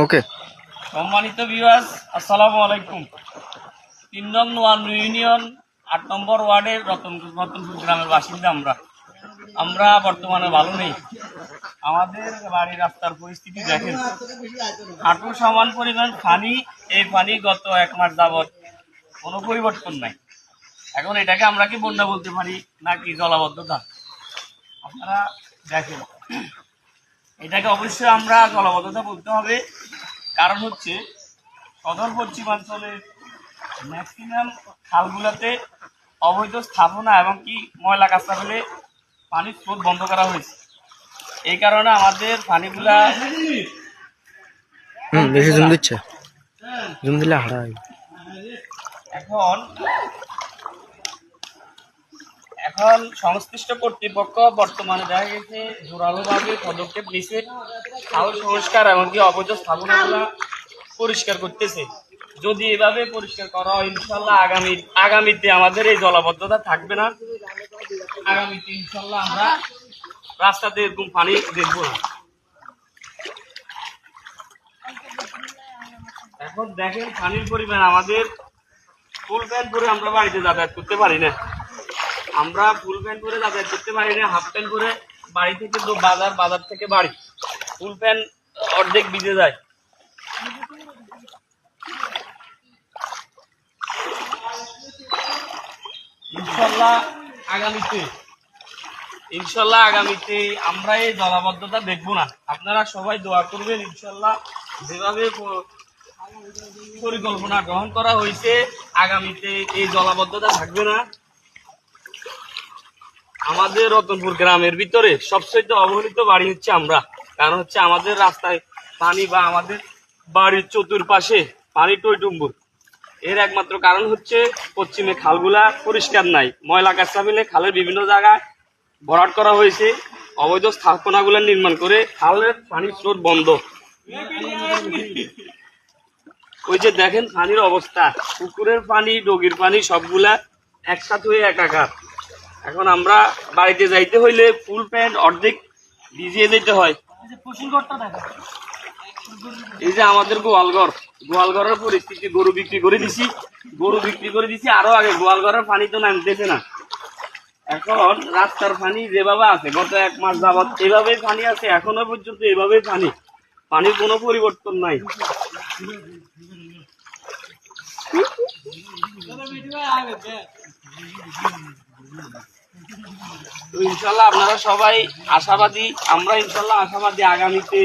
ওকে। সম্মানিত ভিউয়ার্স, আসসালামু আলাইকুম। ৩ নং নোয়ান্নু ইউনিয়ন ৮ নম্বর ওয়ার্ডের রতনপুর গ্রামের বাসিন্দা আমরা বর্তমানে ভালো নেই। আমাদের বাড়ির রাস্তার পরিস্থিতি দেখেন, হাঁটু সমান পরিমাণ পানি। এই পানি গত ১ মাস যাবৎ কোনো পরিবর্তন নাই। এখন এটাকে আমরা কি বন্যা বলতে পারি নাকি জলাবদ্ধতা? আপনারা দেখেন, এটাকে অবশ্যই আমরা জলাবদ্ধতা বলতে হবে। কারণ হচ্ছে সদর পশ্চিমাঞ্চলের ম্যাক্সিমাম খালগুলোতে অবৈধ স্থাপনা এবং কি ময়লা কাঁচা ফেলে পানির স্রোত বন্ধ করা হয়েছে। এই কারণে আমাদের পানিগুলা বেশি জুম দিচ্ছে, জুম দিলে হারায়। এখন সংশ্লিষ্ট কর্তৃপক্ষ বর্তমানে দেখা গেছে জোরালোভাবে পদক্ষেপ নিচ্ছে, খাল সংস্কার এমনকি অবৈধ স্থাপনাগুলা পরিষ্কার করতেছে। যদি এভাবে পরিষ্কার করা হয়, ইনশাল্লাহ আগামীতে আমাদের এই জলাবদ্ধতা থাকবে না। আগামীতে ইনশাল্লাহ আমরা রাস্তাতে এরকম পানি দেখবো না। এখন দেখেন পানির পরিমাণ, আমাদের ফুল প্যান্ট পরে আমরা বাড়িতে যাতায়াত করতে পারি না। আমরা ফুল প্যান্ট পরে যাতায়াত করতে পারি না, হাফ প্যান্ট পরে বাড়ি থেকে তো বাজার থেকে বাড়ি, ফুল প্যান্ট অর্ধেক ভিজে যায়। ইনশাল্লাহ আগামীতে আমরা এই জলাবদ্ধতা দেখবো না। আপনারা সবাই দোয়া করবেন। ইনশাল্লাহ যেভাবে পরিকল্পনা গ্রহণ করা হয়েছে, আগামীতে এই জলাবদ্ধতা থাকবে না। আমাদের রতনপুর গ্রামের ভিতরে সবচেয়ে অবহেলিত বাড়ি হচ্ছে আমরা। কারণ হচ্ছে আমাদের রাস্তায় পানি বা আমাদের বাড়ির চতুর্পাশে পানি টইটুম্বুর। এর একমাত্র কারণ হচ্ছে পশ্চিমে খালগুলা পরিষ্কার নাই, ময়লা কাঁচা ফেলে খালের বিভিন্ন জায়গায় ভরাট করা হয়েছে, অবৈধ স্থাপনাগুলো নির্মাণ করে খালের পানির স্রোত বন্ধ। ওই যে দেখেন পানির অবস্থা, পুকুরের পানি, ডগির পানি সবগুলা একসাথে হয়ে একাকার। এখন আমরা বাড়িতে যাইতে হইলে ফুল প্যান্ট অর্ধেক ভিজিয়ে যেতে হয়। এই যে আমাদের গোয়ালঘরের পরিস্থিতি, গরু বিক্রি করে দিছি আরো আগে। গোয়ালঘরের পানি তো নামতেছে না। এখন রাস্তার পানি যেভাবে আছে, গত ১ মাস যাবৎ এভাবেই পানি আছে, এখনো পর্যন্ত এভাবেই পানির কোনো পরিবর্তন নাই। তো ইনশাল্লাহ আপনারা সবাই আশাবাদী, আমরা ইনশাল্লাহ আশাবাদী আগামীতে